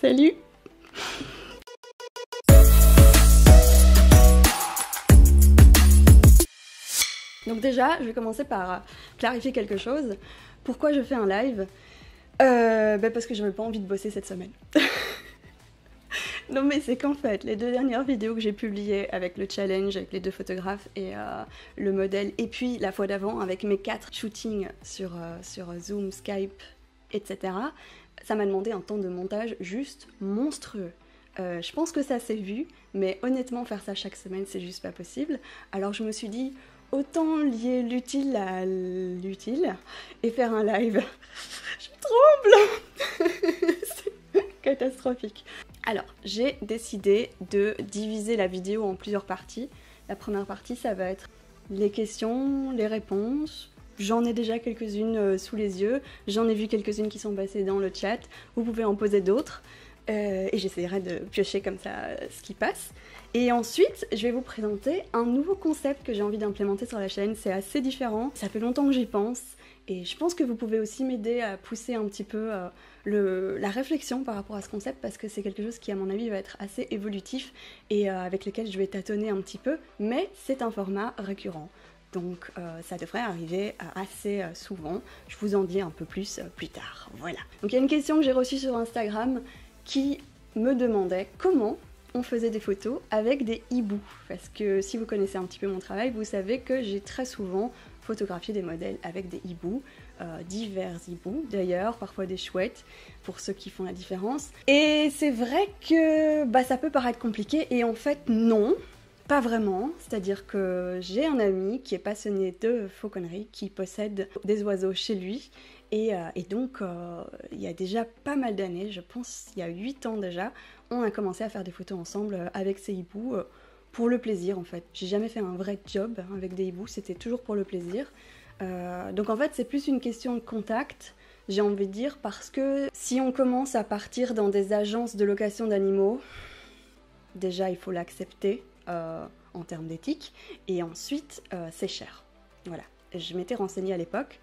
Salut! Donc déjà, je vais commencer par clarifier quelque chose. Pourquoi je fais un live? Parce que j'avais pas envie de bosser cette semaine. Non mais c'est qu'en fait, les 2 dernières vidéos que j'ai publiées avec le challenge, avec les 2 photographes et le modèle, et puis la fois d'avant avec mes 4 shootings sur Zoom, Skype, etc., ça m'a demandé un temps de montage juste monstrueux. Je pense que ça s'est vu, mais honnêtement faire ça chaque semaine c'est juste pas possible. Alors je me suis dit, autant lier l'utile à l'utile et faire un live. Je tremble. C'est catastrophique. Alors, j'ai décidé de diviser la vidéo en plusieurs parties. La première partie, ça va être les questions, les réponses. J'en ai déjà quelques-unes sous les yeux. J'en ai vu quelques-unes qui sont passées dans le chat. Vous pouvez en poser d'autres. Et j'essaierai de piocher comme ça ce qui passe. Et ensuite, je vais vous présenter un nouveau concept que j'ai envie d'implémenter sur la chaîne. C'est assez différent. Ça fait longtemps que j'y pense. Et je pense que vous pouvez aussi m'aider à pousser un petit peu la réflexion par rapport à ce concept, parce que c'est quelque chose qui, à mon avis, va être assez évolutif et avec lequel je vais tâtonner un petit peu, mais c'est un format récurrent. Donc ça devrait arriver assez souvent. Je vous en dis un peu plus plus tard. Voilà. Donc il y a une question que j'ai reçue sur Instagram qui me demandait comment on faisait des photos avec des hiboux. Parce que si vous connaissez un petit peu mon travail, vous savez que j'ai très souvent photographier des modèles avec des hiboux, divers hiboux d'ailleurs, parfois des chouettes, pour ceux qui font la différence. Et c'est vrai que ça peut paraître compliqué, et en fait non, pas vraiment. C'est-à-dire que j'ai un ami qui est passionné de fauconnerie, qui possède des oiseaux chez lui, et donc il y a déjà pas mal d'années, je pense il y a 8 ans déjà, on a commencé à faire des photos ensemble avec ces hiboux, pour le plaisir en fait. J'ai jamais fait un vrai job avec des hiboux, c'était toujours pour le plaisir. Donc en fait c'est plus une question de contact, j'ai envie de dire, parce que si on commence à partir dans des agences de location d'animaux, déjà il faut l'accepter en termes d'éthique, et ensuite c'est cher. Voilà, je m'étais renseignée à l'époque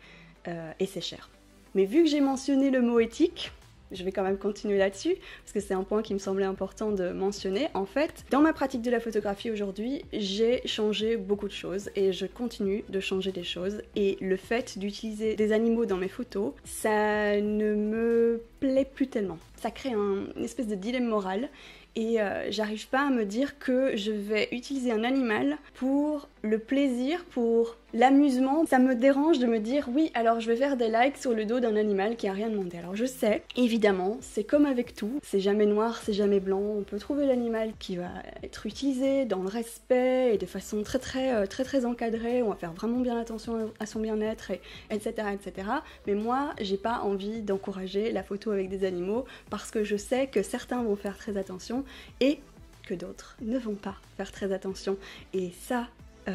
et c'est cher. Mais vu que j'ai mentionné le mot éthique, je vais quand même continuer là-dessus, parce que c'est un point qui me semblait important de mentionner. En fait, dans ma pratique de la photographie aujourd'hui, j'ai changé beaucoup de choses, et je continue de changer des choses. Et le fait d'utiliser des animaux dans mes photos, ça ne me plaît plus tellement. Ça crée une espèce de dilemme moral, et j'arrive pas à me dire que je vais utiliser un animal pour le plaisir, pour l'amusement. Ça me dérange de me dire oui, alors je vais faire des likes sur le dos d'un animal qui a rien demandé. Alors je sais, évidemment, c'est comme avec tout, c'est jamais noir, c'est jamais blanc. On peut trouver l'animal qui va être utilisé dans le respect et de façon très encadrée. On va faire vraiment bien attention à son bien-être, etc., etc. Mais moi, j'ai pas envie d'encourager la photo avec des animaux, parce que je sais que certains vont faire très attention et que d'autres ne vont pas faire très attention. Et ça,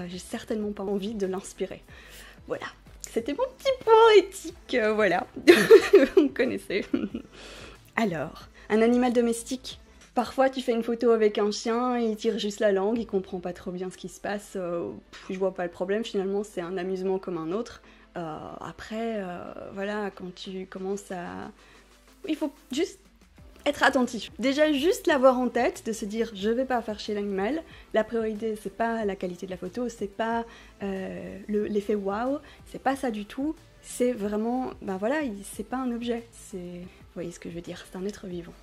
j'ai certainement pas envie de l'inspirer. Voilà, c'était mon petit point éthique, voilà. Vous connaissez. Alors, un animal domestique. Parfois tu fais une photo avec un chien, il tire juste la langue, il comprend pas trop bien ce qui se passe, je vois pas le problème, finalement c'est un amusement comme un autre. Après, voilà, quand tu commences à... Il faut juste être attentif. Déjà juste l'avoir en tête, de se dire je vais pas faire chier l'animal, la priorité c'est pas la qualité de la photo, c'est pas l'effet waouh, c'est pas ça du tout, c'est vraiment, voilà, c'est pas un objet, c'est... Vous voyez ce que je veux dire, c'est un être vivant.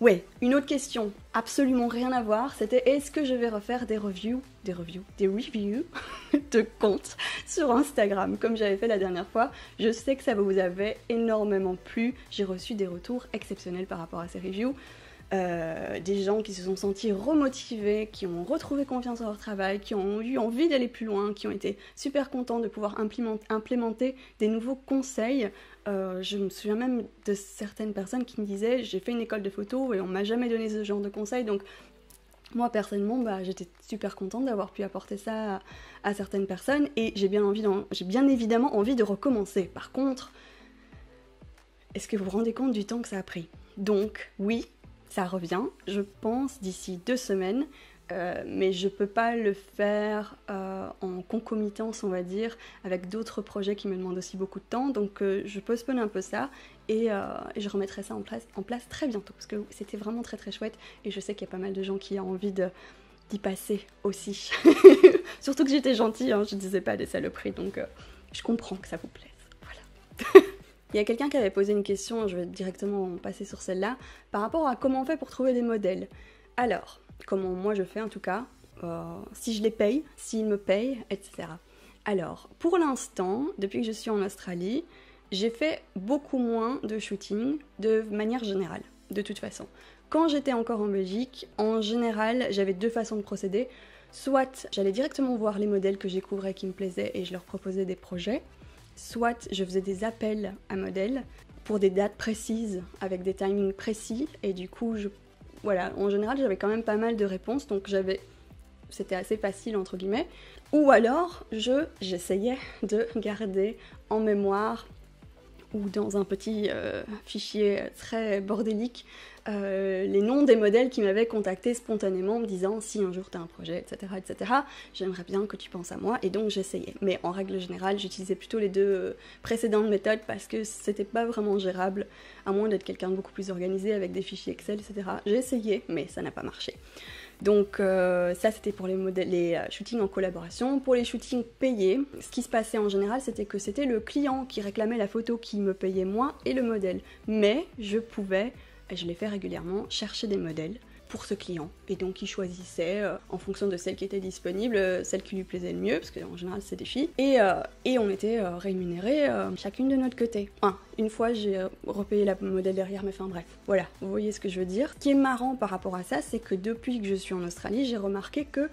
Ouais, une autre question, absolument rien à voir, c'était est-ce que je vais refaire des reviews de comptes sur Instagram, comme j'avais fait la dernière fois. Je sais que ça vous avait énormément plu, j'ai reçu des retours exceptionnels par rapport à ces reviews. Des gens qui se sont sentis remotivés, qui ont retrouvé confiance en leur travail, qui ont eu envie d'aller plus loin, qui ont été super contents de pouvoir implémenter des nouveaux conseils. Je me souviens même de certaines personnes qui me disaient j'ai fait une école de photo et on m'a jamais donné ce genre de conseils, donc moi personnellement j'étais super contente d'avoir pu apporter ça à certaines personnes, et j'ai bien évidemment envie de recommencer. Par contre, est-ce que vous vous rendez compte du temps que ça a pris? Donc oui, ça revient, je pense d'ici 2 semaines. mais je peux pas le faire en concomitance, on va dire, avec d'autres projets qui me demandent aussi beaucoup de temps, donc je postpone un peu ça, et je remettrai ça en place très bientôt, parce que c'était vraiment très très chouette, et je sais qu'il y a pas mal de gens qui ont envie d'y passer aussi. Surtout que j'étais gentille, hein, je disais pas des saloperies, donc je comprends que ça vous plaise. Voilà. Il y a quelqu'un qui avait posé une question, je vais directement passer sur celle-là, par rapport à comment on fait pour trouver des modèles. Alors, comment moi je fais en tout cas, si je les paye, s'ils me payent, etc. Alors, pour l'instant, depuis que je suis en Australie, j'ai fait beaucoup moins de shooting de manière générale, de toute façon. Quand j'étais encore en Belgique, en général, j'avais deux façons de procéder. Soit j'allais directement voir les modèles que je découvrais qui me plaisaient et je leur proposais des projets, soit je faisais des appels à modèles pour des dates précises, avec des timings précis, et du coup, voilà, en général, j'avais quand même pas mal de réponses, donc c'était assez facile, entre guillemets. Ou alors, j'essayais de garder en mémoire ou dans un petit fichier très bordélique les noms des modèles qui m'avaient contacté spontanément me disant si un jour tu as un projet, etc., j'aimerais bien que tu penses à moi, et donc j'essayais. Mais en règle générale, j'utilisais plutôt les deux précédentes méthodes parce que c'était pas vraiment gérable, à moins d'être quelqu'un de beaucoup plus organisé avec des fichiers Excel, etc. J'ai essayé, mais ça n'a pas marché. Donc ça c'était pour les shootings en collaboration. Pour les shootings payés, ce qui se passait en général c'était que c'était le client qui réclamait la photo qui me payait moi et le modèle. Mais je pouvais, et je l'ai fait régulièrement, chercher des modèles pour ce client. Et donc il choisissait en fonction de celle qui était disponible, celle qui lui plaisait le mieux, parce qu'en général c'est des filles. Et on était rémunérés chacune de notre côté. Une fois j'ai repayé la modèle derrière, mais enfin bref, voilà, vous voyez ce que je veux dire. Ce qui est marrant par rapport à ça, c'est que depuis que je suis en Australie, j'ai remarqué que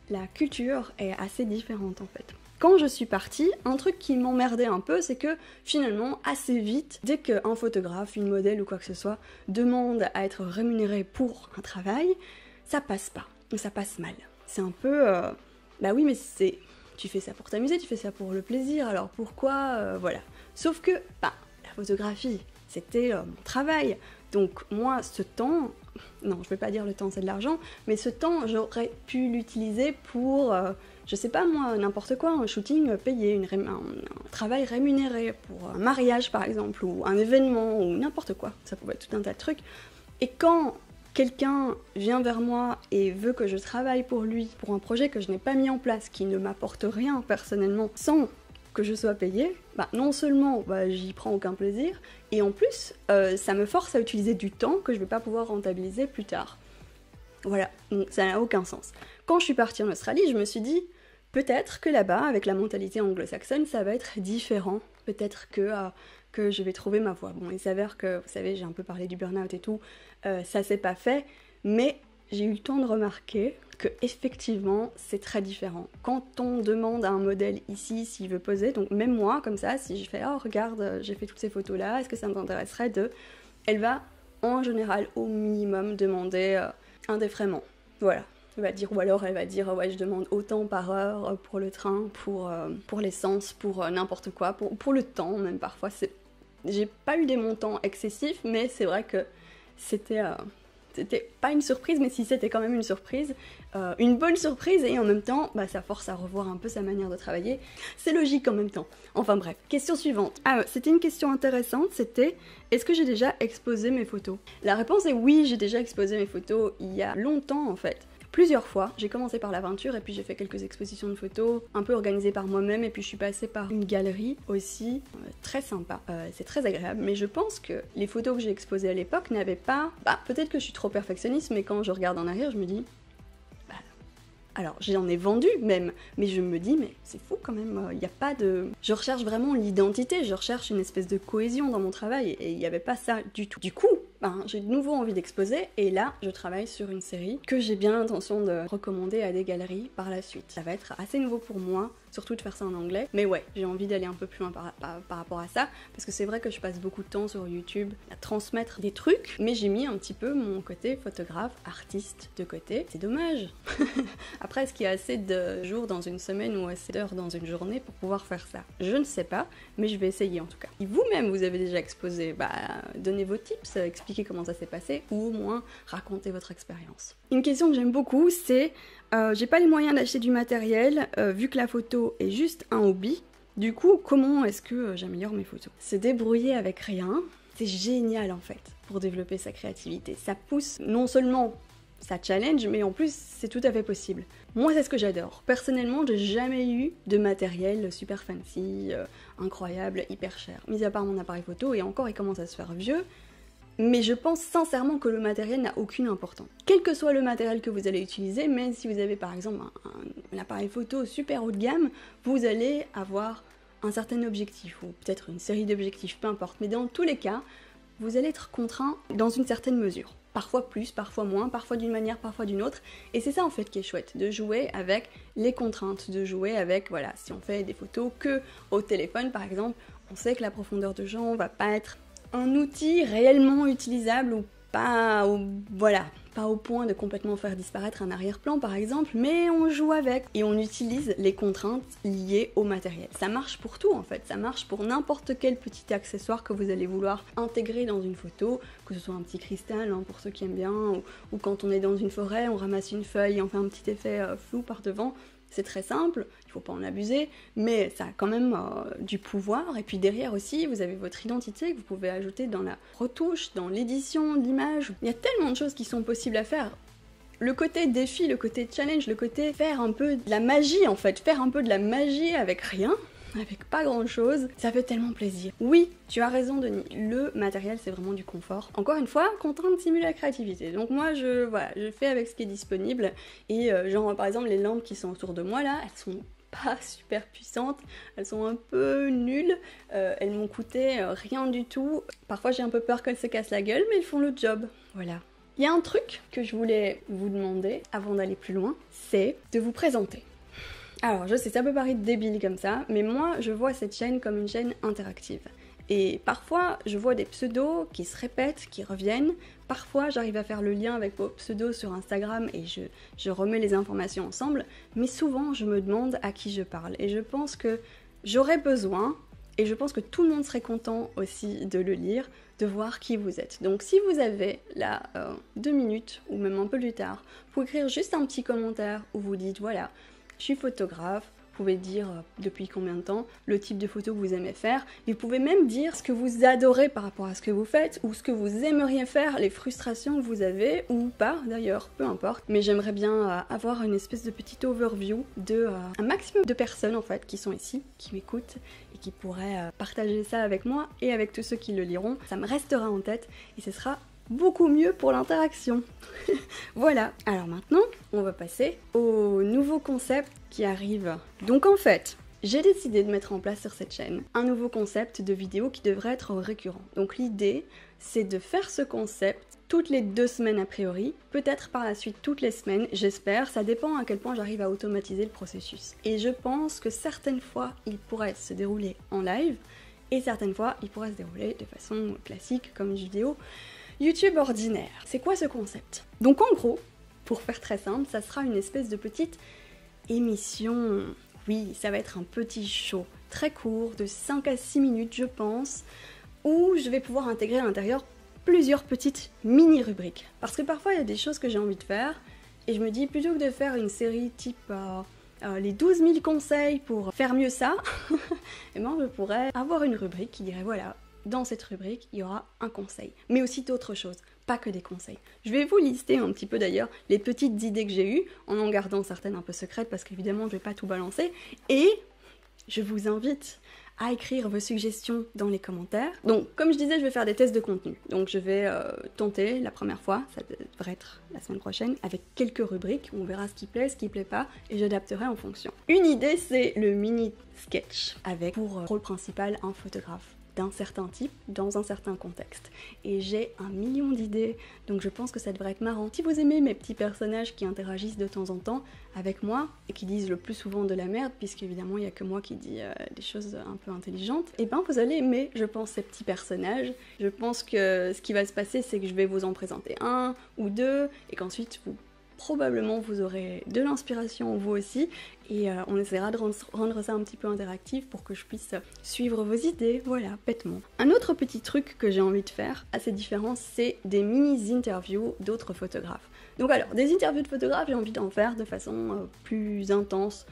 la culture est assez différente en fait. Quand je suis partie, un truc qui m'emmerdait un peu, c'est que finalement, assez vite, dès qu'un photographe, une modèle ou quoi que ce soit demande à être rémunéré pour un travail, ça passe pas, ça passe mal. C'est un peu, bah oui, mais tu fais ça pour t'amuser, tu fais ça pour le plaisir, alors pourquoi, voilà. Sauf que, la photographie, c'était mon travail, donc moi, ce temps, non, je vais pas dire le temps c'est de l'argent, mais ce temps, j'aurais pu l'utiliser pour... je sais pas moi, n'importe quoi, un shooting payé, un travail rémunéré pour un mariage par exemple, ou un événement, ou n'importe quoi, ça pouvait être tout un tas de trucs. Et quand quelqu'un vient vers moi et veut que je travaille pour lui, pour un projet que je n'ai pas mis en place, qui ne m'apporte rien personnellement, sans que je sois payée, non seulement j'y prends aucun plaisir, et en plus, ça me force à utiliser du temps que je ne vais pas pouvoir rentabiliser plus tard. Voilà, donc ça n'a aucun sens. Quand je suis partie en Australie, je me suis dit, peut-être que là-bas, avec la mentalité anglo-saxonne, ça va être différent. Peut-être que je vais trouver ma voie. Bon, il s'avère que, vous savez, j'ai un peu parlé du burn-out et tout, ça s'est pas fait, mais j'ai eu le temps de remarquer que effectivement c'est très différent. Quand on demande à un modèle ici s'il veut poser, donc même moi, comme ça, si je fais « Oh, regarde, j'ai fait toutes ces photos-là, est-ce que ça m'intéresserait de... » Elle va, en général, au minimum, demander un défraiement. Voilà. Elle va dire, ou alors elle va dire ouais je demande autant par heure pour le train, pour l'essence, pour n'importe quoi, pour le temps même parfois. J'ai pas eu des montants excessifs, mais c'est vrai que c'était pas une surprise, mais si c'était quand même une surprise, une bonne surprise, et en même temps ça force à revoir un peu sa manière de travailler. C'est logique en même temps. Enfin bref, question suivante. C'était une question intéressante, c'était est-ce que j'ai déjà exposé mes photos? La réponse est oui, j'ai déjà exposé mes photos il y a longtemps en fait. Plusieurs fois, j'ai commencé par l'aventure et puis j'ai fait quelques expositions de photos, un peu organisées par moi-même, et puis je suis passée par une galerie aussi, très sympa, c'est très agréable, mais je pense que les photos que j'ai exposées à l'époque n'avaient pas... peut-être que je suis trop perfectionniste, mais quand je regarde en arrière, je me dis... alors j'en ai vendu même, mais je me dis mais c'est fou quand même, il n'y a pas de... Je recherche vraiment l'identité, je recherche une espèce de cohésion dans mon travail, et il n'y avait pas ça du tout. Du coup, j'ai de nouveau envie d'exposer, et là je travaille sur une série que j'ai bien l'intention de recommander à des galeries par la suite. Ça va être assez nouveau pour moi, surtout de faire ça en anglais. Mais ouais, j'ai envie d'aller un peu plus loin par rapport à ça, parce que c'est vrai que je passe beaucoup de temps sur YouTube à transmettre des trucs, mais j'ai mis un petit peu mon côté photographe, artiste de côté. C'est dommage. Après, est-ce qu'il y a assez de jours dans une semaine ou assez d'heures dans une journée pour pouvoir faire ça? Je ne sais pas, mais je vais essayer en tout cas. Si vous-même vous avez déjà exposé, donnez vos tips, expliquez comment ça s'est passé, ou au moins racontez votre expérience. Une question que j'aime beaucoup, c'est j'ai pas les moyens d'acheter du matériel, vu que la photo est juste un hobby. Du coup, comment est-ce que j'améliore mes photos? Se débrouiller avec rien, c'est génial en fait, pour développer sa créativité. Ça pousse non seulement ça challenge, mais en plus c'est tout à fait possible. Moi c'est ce que j'adore. Personnellement, j'ai jamais eu de matériel super fancy, incroyable, hyper cher. Mis à part mon appareil photo, et encore il commence à se faire vieux, mais je pense sincèrement que le matériel n'a aucune importance. Quel que soit le matériel que vous allez utiliser, même si vous avez par exemple un appareil photo super haut de gamme, vous allez avoir un certain objectif, ou peut-être une série d'objectifs, peu importe. Mais dans tous les cas, vous allez être contraint dans une certaine mesure. Parfois plus, parfois moins, parfois d'une manière, parfois d'une autre. Et c'est ça en fait qui est chouette, de jouer avec les contraintes, de jouer avec, voilà, si on fait des photos que au téléphone par exemple, on sait que la profondeur de champ va pas être un outil réellement utilisable ou pas, pas au point de complètement faire disparaître un arrière-plan par exemple, mais on joue avec et on utilise les contraintes liées au matériel. Ça marche pour tout en fait, ça marche pour n'importe quel petit accessoire que vous allez vouloir intégrer dans une photo, que ce soit un petit cristal pour ceux qui aiment bien, ou quand on est dans une forêt, on ramasse une feuille et on fait un petit effet flou par devant. C'est très simple, il faut pas en abuser, mais ça a quand même du pouvoir. Et puis derrière aussi, vous avez votre identité que vous pouvez ajouter dans la retouche, dans l'édition de l'image. Il y a tellement de choses qui sont possibles à faire. Le côté défi, le côté challenge, le côté faire un peu de la magie en fait, faire un peu de la magie avec rien, avec pas grand chose, ça fait tellement plaisir. Oui, tu as raison Denis, le matériel c'est vraiment du confort. Encore une fois, contraint de simuler la créativité. Donc moi je fais avec ce qui est disponible et genre par exemple les lampes qui sont autour de moi là, elles sont pas super puissantes, elles sont un peu nulles, elles m'ont coûté rien du tout. Parfois j'ai un peu peur qu'elles se cassent la gueule mais elles font le job, voilà. Il y a un truc que je voulais vous demander avant d'aller plus loin, c'est de vous présenter. Alors je sais, ça peut paraître débile comme ça, mais moi je vois cette chaîne comme une chaîne interactive. Et parfois je vois des pseudos qui se répètent, qui reviennent. Parfois j'arrive à faire le lien avec vos pseudos sur Instagram et je remets les informations ensemble. Mais souvent je me demande à qui je parle. Et je pense que j'aurais besoin, et je pense que tout le monde serait content aussi de le lire, de voir qui vous êtes. Donc si vous avez là 2 minutes, ou même un peu plus tard, pour écrire juste un petit commentaire où vous dites voilà, je suis photographe, vous pouvez dire depuis combien de temps, le type de photo que vous aimez faire, et vous pouvez même dire ce que vous adorez par rapport à ce que vous faites, ou ce que vous aimeriez faire, les frustrations que vous avez, ou pas d'ailleurs, peu importe. Mais j'aimerais bien avoir une espèce de petite overview de un maximum de personnes en fait qui sont ici, qui m'écoutent, et qui pourraient partager ça avec moi, et avec tous ceux qui le liront. Ça me restera en tête, et ce sera beaucoup mieux pour l'interaction. Voilà, alors maintenant on va passer au nouveau concept qui arrive. Donc en fait, j'ai décidé de mettre en place sur cette chaîne un nouveau concept de vidéo qui devrait être récurrent. Donc l'idée, c'est de faire ce concept toutes les 2 semaines a priori, peut-être par la suite toutes les semaines, j'espère, ça dépend à quel point j'arrive à automatiser le processus. Et je pense que certaines fois, il pourrait se dérouler en live, et certaines fois, il pourrait se dérouler de façon classique, comme une vidéo YouTube ordinaire. C'est quoi ce concept? Donc en gros, pour faire très simple, ça sera une espèce de petite émission. Oui, ça va être un petit show très court, de 5 à 6 minutes je pense, où je vais pouvoir intégrer à l'intérieur plusieurs petites mini-rubriques. Parce que parfois il y a des choses que j'ai envie de faire, et je me dis plutôt que de faire une série type les 12 000 conseils pour faire mieux ça, et ben je pourrais avoir une rubrique qui dirait voilà, dans cette rubrique, il y aura un conseil, mais aussi d'autres choses, pas que des conseils. Je vais vous lister un petit peu d'ailleurs les petites idées que j'ai eues, en gardant certaines un peu secrètes, parce qu'évidemment je vais pas tout balancer, et je vous invite à écrire vos suggestions dans les commentaires. Donc comme je disais, je vais faire des tests de contenu, donc je vais tenter la première fois, ça devrait être la semaine prochaine, avec quelques rubriques, on verra ce qui plaît pas, et j'adapterai en fonction. Une idée, c'est le mini sketch, avec pour rôle principal un photographe. d'un certain type dans un certain contexte. Et j'ai un million d'idées, donc je pense que ça devrait être marrant. Si vous aimez mes petits personnages qui interagissent de temps en temps avec moi et qui disent le plus souvent de la merde, puisqu'évidemment il n'y a que moi qui dis des choses un peu intelligentes, et ben vous allez aimer, je pense, ces petits personnages. Je pense que ce qui va se passer, c'est que je vais vous en présenter un ou deux, et qu'ensuite probablement vous aurez de l'inspiration vous aussi, et on essaiera de rendre ça un petit peu interactif pour que je puisse suivre vos idées, voilà, bêtement. Un autre petit truc que j'ai envie de faire, assez différent, c'est des mini-interviews d'autres photographes. Donc alors, des interviews de photographes, j'ai envie d'en faire de façon plus intense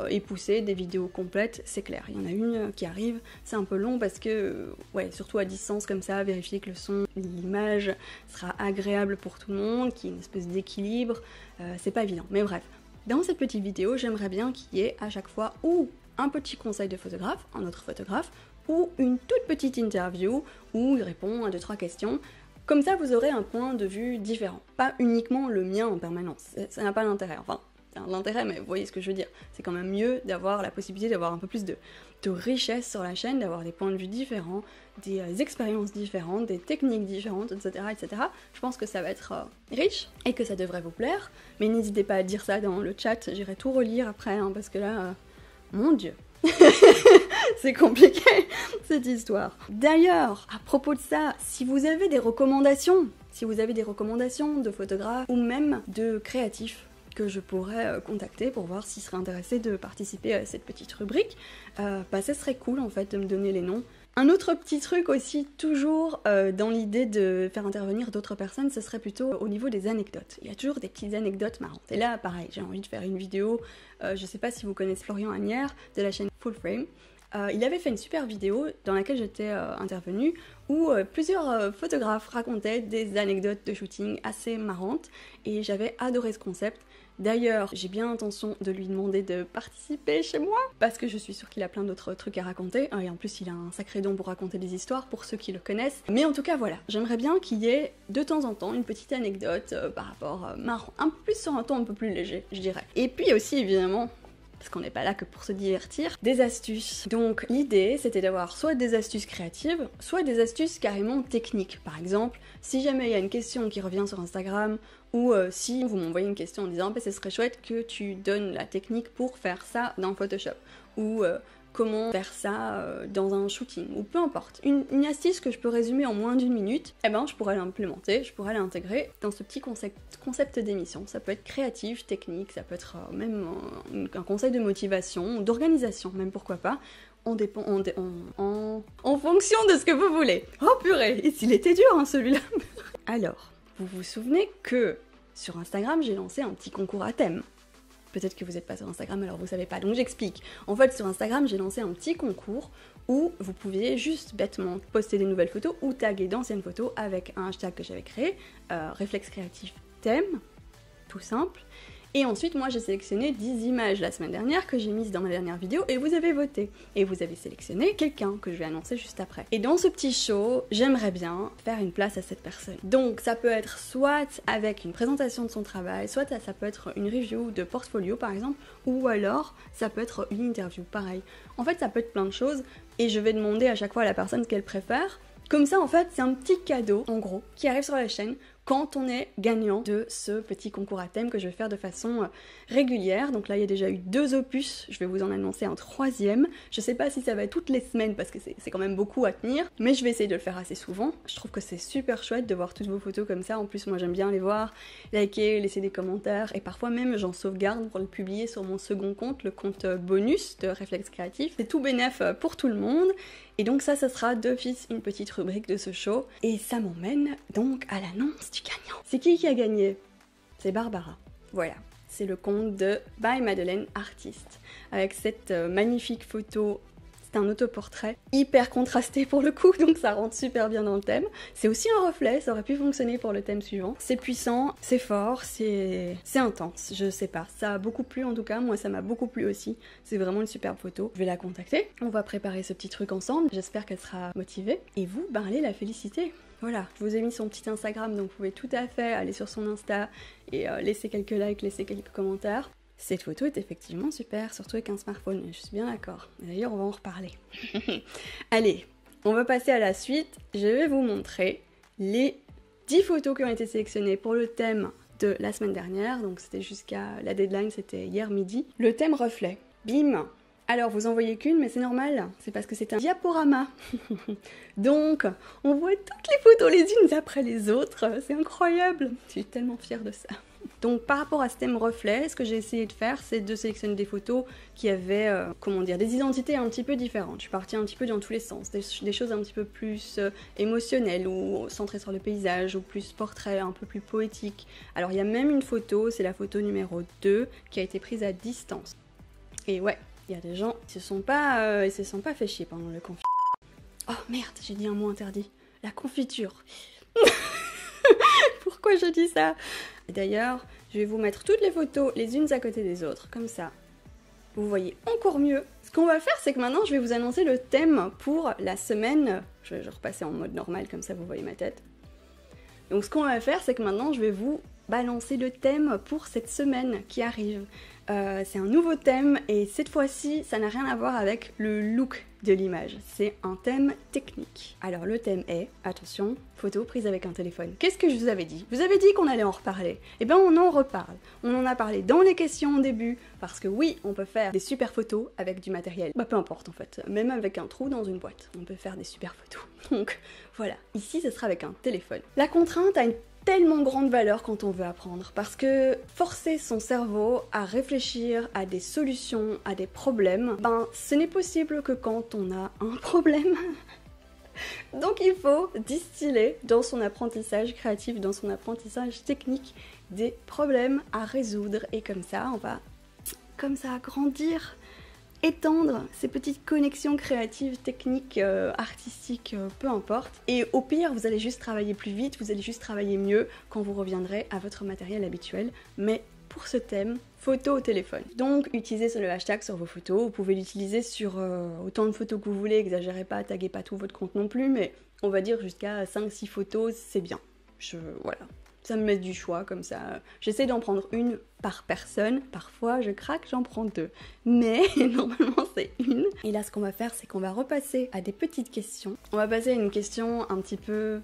et poussée, des vidéos complètes, c'est clair. Il y en a une qui arrive, c'est un peu long parce que, ouais, surtout à distance comme ça, vérifier que le son, l'image sera agréable pour tout le monde, qu'il y ait une espèce d'équilibre, c'est pas évident, mais bref. Dans cette petite vidéo, j'aimerais bien qu'il y ait à chaque fois ou un petit conseil de photographe, un autre photographe, ou une toute petite interview où il répond à 2-3 questions. Comme ça, vous aurez un point de vue différent, pas uniquement le mien en permanence. Ça n'a pas d'intérêt, enfin, ça a l'intérêt, mais vous voyez ce que je veux dire. C'est quand même mieux d'avoir la possibilité d'avoir un peu plus de richesse sur la chaîne, d'avoir des points de vue différents, des expériences différentes, des techniques différentes, etc., etc. Je pense que ça va être riche et que ça devrait vous plaire. Mais n'hésitez pas à dire ça dans le chat, j'irai tout relire après, hein, parce que là, mon Dieu. C'est compliqué cette histoire. D'ailleurs, à propos de ça, si vous avez des recommandations, de photographes ou même de créatifs que je pourrais contacter pour voir s'ils seraient intéressés de participer à cette petite rubrique, bah ça serait cool en fait de me donner les noms. Un autre petit truc aussi, toujours dans l'idée de faire intervenir d'autres personnes, ce serait plutôt au niveau des anecdotes. Il y a toujours des petites anecdotes marrantes. Et là, pareil, j'ai envie de faire une vidéo, je sais pas si vous connaissez Florian Agnières de la chaîne Full Frame. Il avait fait une super vidéo dans laquelle j'étais intervenue où plusieurs photographes racontaient des anecdotes de shooting assez marrantes et j'avais adoré ce concept. D'ailleurs, j'ai bien l'intention de lui demander de participer chez moi parce que je suis sûre qu'il a plein d'autres trucs à raconter et en plus il a un sacré don pour raconter des histoires pour ceux qui le connaissent. Mais en tout cas voilà, j'aimerais bien qu'il y ait de temps en temps une petite anecdote par rapport marrant, un peu plus sur un ton un peu plus léger, je dirais. Et puis aussi évidemment, parce qu'on n'est pas là que pour se divertir, des astuces. Donc l'idée c'était d'avoir soit des astuces créatives, soit des astuces carrément techniques. Par exemple, si jamais il y a une question qui revient sur Instagram, ou si vous m'envoyez une question en disant bah, ce serait chouette que tu donnes la technique pour faire ça dans Photoshop, ou comment faire ça dans un shooting, ou peu importe. Une astuce que je peux résumer en moins d'1 minute, eh ben je pourrais l'implémenter, je pourrais l'intégrer dans ce petit concept d'émission. Ça peut être créatif, technique, ça peut être même un conseil de motivation, d'organisation même, pourquoi pas. En fonction de ce que vous voulez. Oh purée, et s'il était dur hein, celui-là. Alors, vous vous souvenez que sur Instagram, j'ai lancé un petit concours à thème. Peut-être que vous n'êtes pas sur Instagram, alors vous savez pas, donc j'explique. En fait, sur Instagram, j'ai lancé un petit concours où vous pouviez juste bêtement poster des nouvelles photos ou taguer d'anciennes photos avec un hashtag que j'avais créé, réflexe créatif thème, tout simple. Et ensuite, moi, j'ai sélectionné 10 images la semaine dernière que j'ai mises dans ma dernière vidéo et vous avez voté. Et vous avez sélectionné quelqu'un que je vais annoncer juste après. Et dans ce petit show, j'aimerais bien faire une place à cette personne. Donc, ça peut être soit avec une présentation de son travail, soit ça peut être une review de portfolio, par exemple, ou alors ça peut être une interview, pareil. En fait, ça peut être plein de choses et je vais demander à chaque fois à la personne ce qu'elle préfère. Comme ça, en fait, c'est un petit cadeau, en gros, qui arrive sur la chaîne quand on est gagnant de ce petit concours à thème que je vais faire de façon régulière. Donc là, il y a déjà eu 2 opus, je vais vous en annoncer un 3e. Je sais pas si ça va être toutes les semaines parce que c'est quand même beaucoup à tenir, mais je vais essayer de le faire assez souvent. Je trouve que c'est super chouette de voir toutes vos photos comme ça. En plus, moi, j'aime bien les voir, liker, laisser des commentaires, et parfois même, j'en sauvegarde pour le publier sur mon second compte, le compte bonus de Réflexe Créatif. C'est tout bénef pour tout le monde. Et donc ça sera d'office une petite rubrique de ce show. Et ça m'emmène donc à l'annonce du gagnant. C'est qui a gagné? C'est Barbara. Voilà. C'est le compte de By Madeleine Artiste. Avec cette magnifique photo. C'est un autoportrait hyper contrasté pour le coup, donc ça rentre super bien dans le thème. C'est aussi un reflet, ça aurait pu fonctionner pour le thème suivant. C'est puissant, c'est fort, c'est intense, je sais pas. Ça a beaucoup plu en tout cas, moi ça m'a beaucoup plu aussi. C'est vraiment une superbe photo. Je vais la contacter, on va préparer ce petit truc ensemble. J'espère qu'elle sera motivée. Et vous, ben allez la féliciter. Voilà, je vous ai mis son petit Instagram, donc vous pouvez tout à fait aller sur son Insta et laisser quelques likes, laisser quelques commentaires. Cette photo est effectivement super, surtout avec un smartphone, je suis bien d'accord. D'ailleurs, on va en reparler. Allez, On va passer à la suite. Je vais vous montrer les 10 photos qui ont été sélectionnées pour le thème de la semaine dernière. Donc c'était jusqu'à la deadline, c'était hier midi. Le thème reflet. Bim! Alors, vous en voyez qu'une, mais c'est normal, c'est parce que c'est un diaporama. Donc, on voit toutes les photos les unes après les autres, c'est incroyable. Je suis tellement fière de ça. Donc, par rapport à ce thème reflet, ce que j'ai essayé de faire, c'est de sélectionner des photos qui avaient, comment dire, des identités un petit peu différentes. Je suis partie un petit peu dans tous les sens, des choses un petit peu plus émotionnelles, ou centrées sur le paysage, ou plus portrait, un peu plus poétique. Alors, il y a même une photo, c'est la photo numéro 2, qui a été prise à distance. Et ouais, il y a des gens qui se sont pas fait chier pendant le confinement. Oh merde, j'ai dit un mot interdit. La confiture. Pourquoi je dis ça? D'ailleurs, je vais vous mettre toutes les photos les unes à côté des autres, comme ça. Vous voyez encore mieux. Ce qu'on va faire, c'est que maintenant, je vais vous annoncer le thème pour la semaine. Je vais repasser en mode normal, comme ça vous voyez ma tête. Donc ce qu'on va faire, c'est que maintenant, je vais vous balancer le thème pour cette semaine qui arrive. C'est un nouveau thème et cette fois-ci, ça n'a rien à voir avec le look de l'image. C'est un thème technique. Alors le thème est, attention, photo prise avec un téléphone. Qu'est-ce que je vous avais dit? Vous avez dit qu'on allait en reparler. Eh bien on en reparle. On en a parlé dans les questions au début, parce que oui, on peut faire des super photos avec du matériel. Bah peu importe en fait, même avec un trou dans une boîte, on peut faire des super photos. Donc voilà, ici ce sera avec un téléphone. La contrainte a une tellement grande valeur quand on veut apprendre, parce que forcer son cerveau à réfléchir à des solutions, à des problèmes, ben ce n'est possible que quand on a un problème. Donc il faut distiller dans son apprentissage créatif, dans son apprentissage technique, des problèmes à résoudre, et comme ça on va grandir, étendre ces petites connexions créatives, techniques, artistiques, peu importe. Et au pire, vous allez juste travailler plus vite, vous allez juste travailler mieux quand vous reviendrez à votre matériel habituel. Mais pour ce thème, photo au téléphone. Donc utilisez le hashtag sur vos photos, vous pouvez l'utiliser sur autant de photos que vous voulez, exagérez pas, taguez pas tout votre compte non plus, mais on va dire jusqu'à 5-6 photos, c'est bien. Voilà. Ça me met du choix comme ça. J'essaie d'en prendre une par personne. Parfois, je craque, j'en prends 2. Mais normalement, c'est une. Et là, ce qu'on va faire, c'est qu'on va repasser à des petites questions. On va passer à une question un petit peu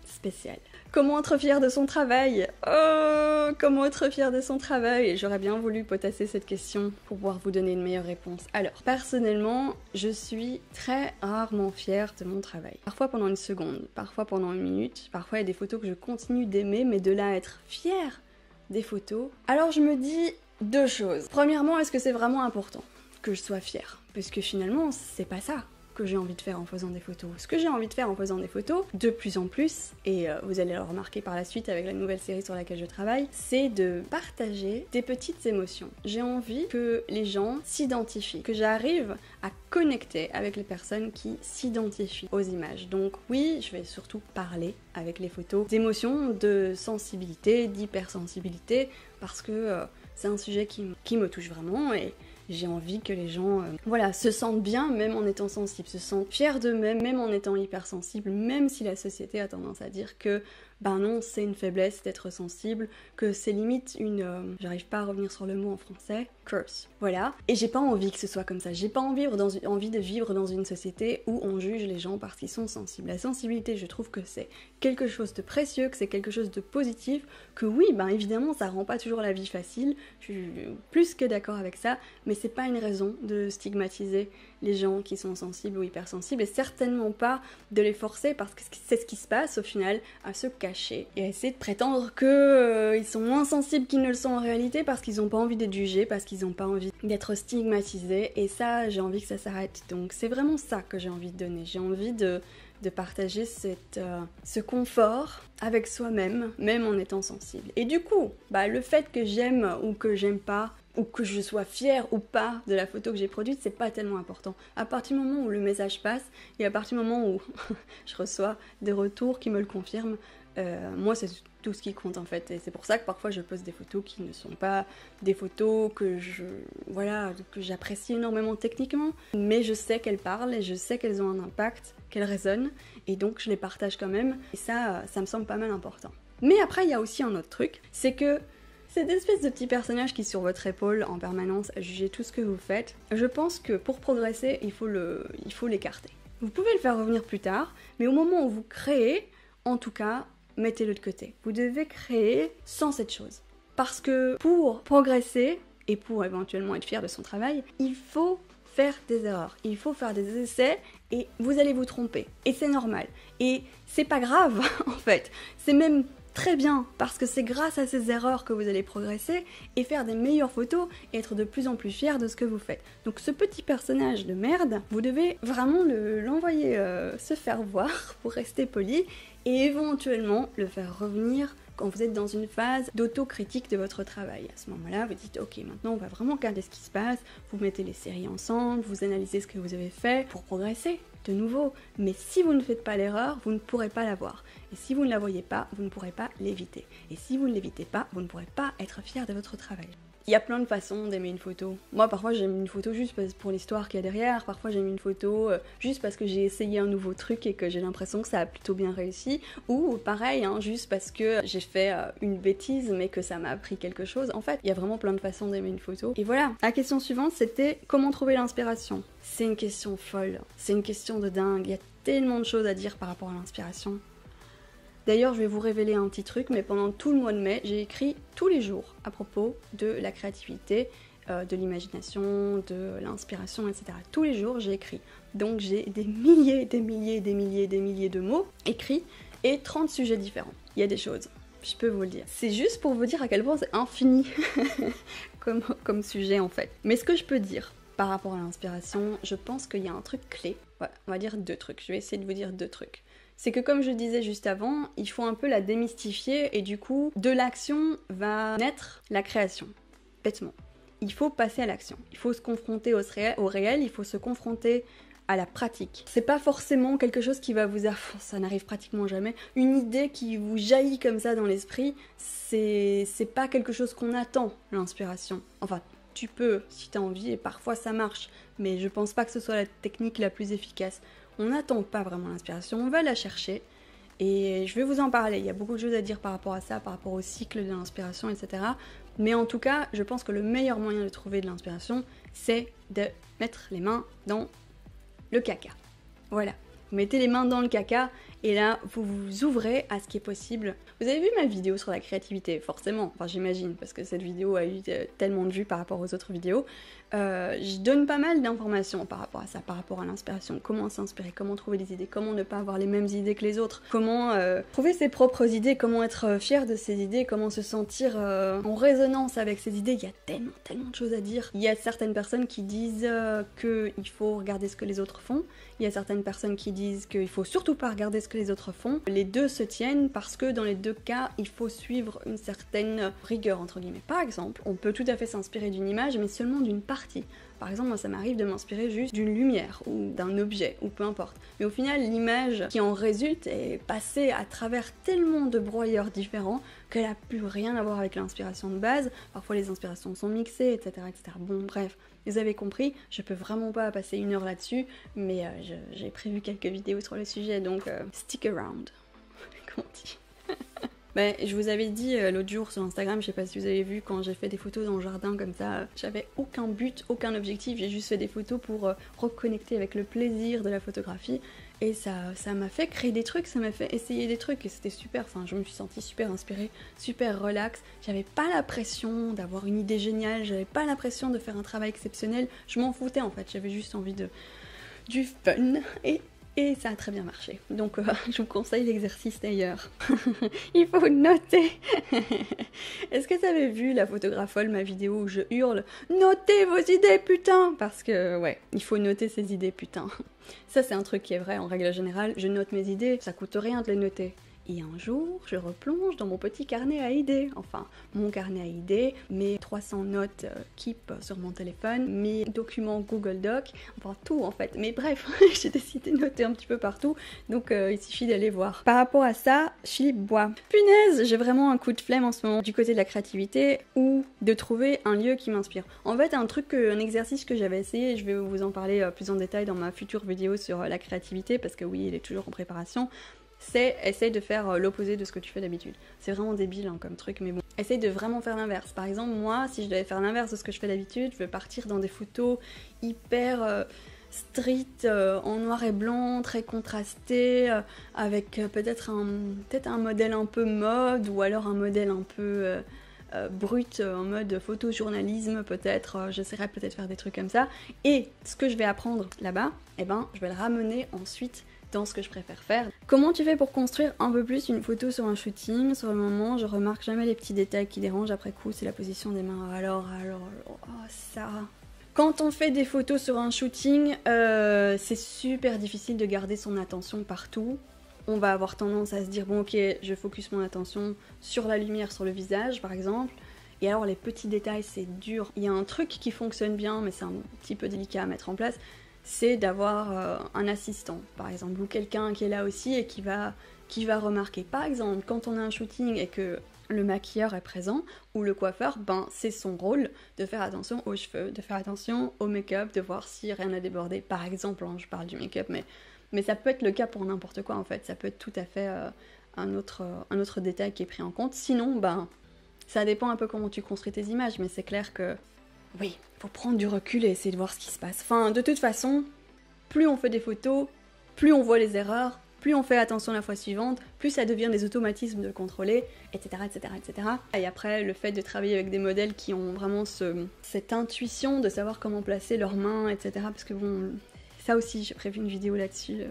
spéciale. Comment être fier de son travail? Oh, comment être fier de son travail? J'aurais bien voulu potasser cette question pour pouvoir vous donner une meilleure réponse. Alors, personnellement, je suis très rarement fière de mon travail. Parfois pendant une seconde, parfois pendant une minute, parfois il y a des photos que je continue d'aimer, mais de là à être fière des photos. Alors je me dis 2 choses. Premièrement, est-ce que c'est vraiment important que je sois fière? Parce que finalement, c'est pas ça que j'ai envie de faire en faisant des photos. Ce que j'ai envie de faire en faisant des photos, de plus en plus, et vous allez le remarquer par la suite avec la nouvelle série sur laquelle je travaille, c'est de partager des petites émotions. J'ai envie que les gens s'identifient, que j'arrive à connecter avec les personnes qui s'identifient aux images. Donc oui, je vais surtout parler avec les photos d'émotions, de sensibilité, d'hypersensibilité, parce que c'est un sujet qui me touche vraiment, et j'ai envie que les gens se sentent bien même en étant sensibles, se sentent fiers d'eux-mêmes même en étant hypersensibles, même si la société a tendance à dire que ben non, c'est une faiblesse d'être sensible, que c'est limite une... j'arrive pas à revenir sur le mot en français, curse. Voilà. Et j'ai pas envie que ce soit comme ça. J'ai pas envie de vivre dans une société où on juge les gens parce qu'ils sont sensibles. La sensibilité, je trouve que c'est quelque chose de précieux, que c'est quelque chose de positif, que oui, ben évidemment, ça rend pas toujours la vie facile, je suis plus que d'accord avec ça, mais c'est pas une raison de stigmatiser les gens qui sont sensibles ou hypersensibles, et certainement pas de les forcer, parce que c'est ce qui se passe au final, à se cacher et à essayer de prétendre qu'ils sont moins sensibles qu'ils ne le sont en réalité, parce qu'ils n'ont pas envie d'être jugés, parce qu'ils n'ont pas envie d'être stigmatisés, et ça, j'ai envie que ça s'arrête. Donc c'est vraiment ça que j'ai envie de donner. J'ai envie de partager ce confort avec soi-même, même en étant sensible. Et du coup, bah, le fait que j'aime ou que j'aime pas, ou que je sois fière ou pas de la photo que j'ai produite, c'est pas tellement important. À partir du moment où le message passe, et à partir du moment où je reçois des retours qui me le confirment, moi c'est tout ce qui compte en fait. Et c'est pour ça que parfois je poste des photos qui ne sont pas des photos que j'apprécie énormément techniquement, mais je sais qu'elles parlent et je sais qu'elles ont un impact, qu'elles résonnent, et donc je les partage quand même, et ça me semble pas mal important. Mais après il y a aussi un autre truc, c'est que cette espèce de petit personnage qui est sur votre épaule en permanence à juger tout ce que vous faites, je pense que pour progresser, il faut l'écarter. Vous pouvez le faire revenir plus tard, mais au moment où vous créez, en tout cas, mettez-le de côté. Vous devez créer sans cette chose. Parce que pour progresser, et pour éventuellement être fier de son travail, il faut faire des erreurs, il faut faire des essais et vous allez vous tromper. Et c'est normal. Et c'est pas grave en fait. C'est même très bien parce que c'est grâce à ces erreurs que vous allez progresser et faire des meilleures photos et être de plus en plus fier de ce que vous faites. Donc ce petit personnage de merde, vous devez vraiment l'envoyer se faire voir pour rester poli et éventuellement le faire revenir quand vous êtes dans une phase d'autocritique de votre travail. À ce moment-là, vous dites ok, maintenant on va vraiment regarder ce qui se passe, vous mettez les séries ensemble, vous analysez ce que vous avez fait pour progresser de nouveau. Mais si vous ne faites pas l'erreur, vous ne pourrez pas la voir. Et si vous ne la voyez pas, vous ne pourrez pas l'éviter. Et si vous ne l'évitez pas, vous ne pourrez pas être fier de votre travail. Il y a plein de façons d'aimer une photo. Moi, parfois, j'aime une photo juste pour l'histoire qu'il y a derrière. Parfois, j'aime une photo juste parce que j'ai essayé un nouveau truc et que j'ai l'impression que ça a plutôt bien réussi. Ou pareil, hein, juste parce que j'ai fait une bêtise mais que ça m'a appris quelque chose. En fait, il y a vraiment plein de façons d'aimer une photo. Et voilà, la question suivante, c'était comment trouver l'inspiration. C'est une question folle. C'est une question de dingue. Il y a tellement de choses à dire par rapport à l'inspiration. D'ailleurs, je vais vous révéler un petit truc, mais pendant tout le mois de mai, j'ai écrit tous les jours à propos de la créativité, de l'imagination, de l'inspiration, etc. Tous les jours, j'ai écrit. Donc j'ai des milliers de mots écrits et 30 sujets différents. Il y a des choses, je peux vous le dire. C'est juste pour vous dire à quel point c'est infini comme sujet en fait. Mais ce que je peux dire par rapport à l'inspiration, je pense qu'il y a un truc clé. Voilà, on va dire 2 trucs. Je vais essayer de vous dire 2 trucs. C'est que comme je disais juste avant, il faut un peu la démystifier et du coup, de l'action va naître la création, bêtement. Il faut passer à l'action, il faut se confronter au réel, il faut se confronter à la pratique. C'est pas forcément quelque chose qui va vous... ça n'arrive pratiquement jamais. Une idée qui vous jaillit comme ça dans l'esprit, c'est pas quelque chose qu'on attend, l'inspiration. Enfin, tu peux si t'as envie et parfois ça marche, mais je pense pas que ce soit la technique la plus efficace. On n'attend pas vraiment l'inspiration, on va la chercher et je vais vous en parler. Il y a beaucoup de choses à dire par rapport à ça, par rapport au cycle de l'inspiration, etc. Mais en tout cas, je pense que le meilleur moyen de trouver de l'inspiration, c'est de mettre les mains dans le caca. Voilà, vous mettez les mains dans le caca et là, vous vous ouvrez à ce qui est possible. Vous avez vu ma vidéo sur la créativité, forcément, enfin j'imagine, parce que cette vidéo a eu tellement de vues par rapport aux autres vidéos. Je donne pas mal d'informations par rapport à ça, par rapport à l'inspiration, comment s'inspirer, comment trouver des idées, comment ne pas avoir les mêmes idées que les autres, comment trouver ses propres idées, comment être fier de ses idées, comment se sentir en résonance avec ses idées. Il y a tellement de choses à dire. Il y a certaines personnes qui disent qu'il faut regarder ce que les autres font, il y a certaines personnes qui disent qu'il faut surtout pas regarder ce que les autres font. Les deux se tiennent parce que dans les deux cas, il faut suivre une certaine rigueur entre guillemets. Par exemple, on peut tout à fait s'inspirer d'une image, mais seulement d'une partie. Par exemple, moi ça m'arrive de m'inspirer juste d'une lumière ou d'un objet ou peu importe. Mais au final, l'image qui en résulte est passée à travers tellement de broyeurs différents qu'elle n'a plus rien à voir avec l'inspiration de base. Parfois les inspirations sont mixées, etc. etc. Bon bref, vous avez compris, je peux vraiment pas passer 1 heure là-dessus, mais j'ai prévu quelques vidéos sur le sujet, donc stick around. Comment on dit? Ben, je vous avais dit l'autre jour sur Instagram, je sais pas si vous avez vu, quand j'ai fait des photos dans le jardin comme ça, j'avais aucun but, aucun objectif, j'ai juste fait des photos pour reconnecter avec le plaisir de la photographie. Et ça m'a fait créer des trucs, ça m'a fait essayer des trucs et c'était super, enfin je me suis sentie super inspirée, super relax. J'avais pas la pression d'avoir une idée géniale, j'avais pas la pression de faire un travail exceptionnel, je m'en foutais en fait, j'avais juste envie du fun et ça a très bien marché. Donc je vous conseille l'exercice d'ailleurs. Il faut noter. Est-ce que vous avez vu la photographe folle, ma vidéo où je hurle « Notez vos idées putain !» Parce que ouais, il faut noter ses idées putain. Ça c'est un truc qui est vrai en règle générale, je note mes idées, ça coûte rien de les noter. Et un jour, je replonge dans mon petit carnet à idées, enfin mon carnet à idées, mes 300 notes Keep sur mon téléphone, mes documents Google Doc, enfin tout en fait. Mais bref, j'ai décidé de noter un petit peu partout, donc il suffit d'aller voir. Par rapport à ça, Philippe Bois. Punaise, j'ai vraiment un coup de flemme en ce moment du côté de la créativité ou de trouver un lieu qui m'inspire. En fait, un exercice que j'avais essayé, je vais vous en parler plus en détail dans ma future vidéo sur la créativité, parce que oui, il est toujours en préparation. C'est essaye de faire l'opposé de ce que tu fais d'habitude. C'est vraiment débile hein, comme truc, mais bon. Essaye de vraiment faire l'inverse. Par exemple, moi, si je devais faire l'inverse de ce que je fais d'habitude, je vais partir dans des photos hyper street en noir et blanc, très contrasté, avec peut-être un modèle un peu mode, ou alors un modèle un peu brut, en mode photojournalisme peut-être. J'essaierai peut-être faire des trucs comme ça. Et ce que je vais apprendre là-bas, eh ben, je vais le ramener ensuite dans ce que je préfère faire. Comment tu fais pour construire un peu plus une photo sur un shooting? Sur le moment, je remarque jamais les petits détails qui dérangent. Après coup, c'est la position des mains. Alors, oh, ça... Quand on fait des photos sur un shooting, c'est super difficile de garder son attention partout. On va avoir tendance à se dire, bon ok, je focus mon attention sur la lumière, sur le visage par exemple. Et alors les petits détails, c'est dur. Il y a un truc qui fonctionne bien, mais c'est un petit peu délicat à mettre en place, c'est d'avoir un assistant, par exemple, ou quelqu'un qui est là aussi et qui va remarquer. Par exemple, quand on a un shooting et que le maquilleur est présent, ou le coiffeur, ben c'est son rôle de faire attention aux cheveux, de faire attention au make-up, de voir si rien n'a débordé. Par exemple, hein, je parle du make-up, mais ça peut être le cas pour n'importe quoi en fait. Ça peut être tout à fait un autre détail qui est pris en compte. Sinon, ben, ça dépend un peu comment tu construis tes images, mais c'est clair que oui, faut prendre du recul et essayer de voir ce qui se passe. Enfin, de toute façon, plus on fait des photos, plus on voit les erreurs, plus on fait attention la fois suivante, plus ça devient des automatismes de le contrôler, etc., etc., etc. Et après, le fait de travailler avec des modèles qui ont vraiment cette intuition de savoir comment placer leurs mains, etc. Parce que bon, ça aussi, j'ai prévu une vidéo là-dessus.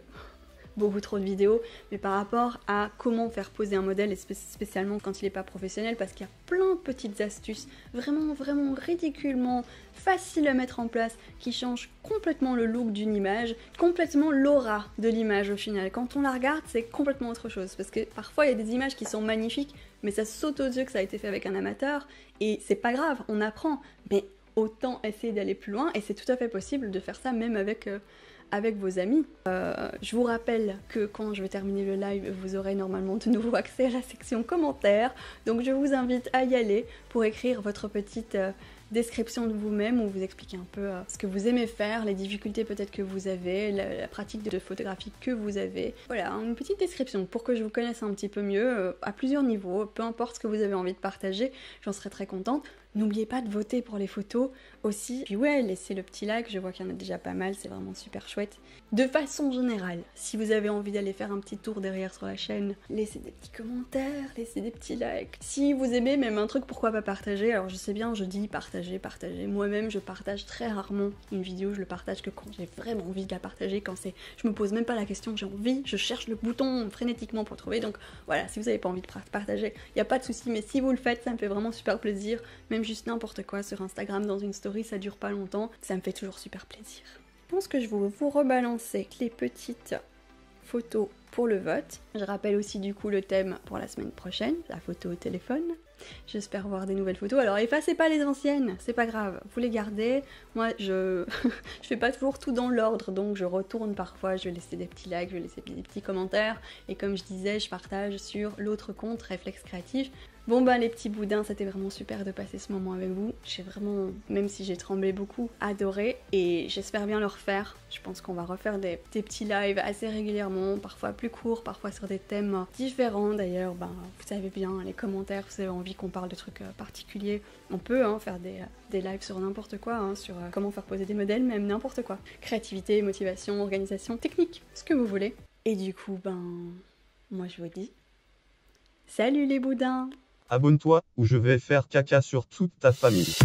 Beaucoup trop de vidéos, mais par rapport à comment faire poser un modèle, et spécialement quand il n'est pas professionnel, parce qu'il y a plein de petites astuces vraiment ridiculement faciles à mettre en place, qui changent complètement le look d'une image, complètement l'aura de l'image au final. Quand on la regarde, c'est complètement autre chose, parce que parfois il y a des images qui sont magnifiques, mais ça saute aux yeux que ça a été fait avec un amateur, et c'est pas grave, on apprend, mais autant essayer d'aller plus loin, et c'est tout à fait possible de faire ça même avec vos amis. Je vous rappelle que quand je vais terminer le live, vous aurez normalement de nouveau accès à la section commentaires, donc je vous invite à y aller pour écrire votre petite description de vous-même, où vous expliquez un peu ce que vous aimez faire, les difficultés peut-être que vous avez, la pratique de photographie que vous avez. Voilà, une petite description pour que je vous connaisse un petit peu mieux, à plusieurs niveaux, peu importe ce que vous avez envie de partager, j'en serais très contente. N'oubliez pas de voter pour les photos aussi. Puis ouais, laissez le petit like, je vois qu'il y en a déjà pas mal, c'est vraiment super chouette. De façon générale, si vous avez envie d'aller faire un petit tour derrière sur la chaîne, laissez des petits commentaires, laissez des petits likes. Si vous aimez même un truc, pourquoi pas partager? Alors je sais bien, je dis partager. Moi-même, je partage très rarement une vidéo, je le partage que quand j'ai vraiment envie de la partager, quand c'est... Je me pose même pas la question, j'ai envie, je cherche le bouton frénétiquement pour trouver. Donc voilà, si vous avez pas envie de partager, il n'y a pas de souci, mais si vous le faites, ça me fait vraiment super plaisir. Même juste n'importe quoi sur Instagram, dans une story, ça dure pas longtemps, ça me fait toujours super plaisir. Je pense que je vais vous rebalancer les petites photos pour le vote. Je rappelle aussi du coup le thème pour la semaine prochaine, la photo au téléphone. J'espère voir des nouvelles photos. Alors effacez pas les anciennes, c'est pas grave, vous les gardez. Moi je fais pas toujours tout dans l'ordre, donc je retourne parfois, je vais laisser des petits likes, je vais laisser des petits commentaires. Et comme je disais, je partage sur l'autre compte, Réflexe Créatif. Bon bah les petits boudins, c'était vraiment super de passer ce moment avec vous. J'ai vraiment, même si j'ai tremblé beaucoup, adoré, et j'espère bien le refaire. Je pense qu'on va refaire des petits lives assez régulièrement, parfois plus courts, parfois sur des thèmes différents. D'ailleurs, ben, vous savez bien, les commentaires, si vous avez envie qu'on parle de trucs particuliers, on peut faire des lives sur n'importe quoi, sur comment faire poser des modèles, même n'importe quoi. Créativité, motivation, organisation, technique, ce que vous voulez. Et du coup, ben, moi je vous dis, salut les boudins! Abonne-toi ou je vais faire caca sur toute ta famille.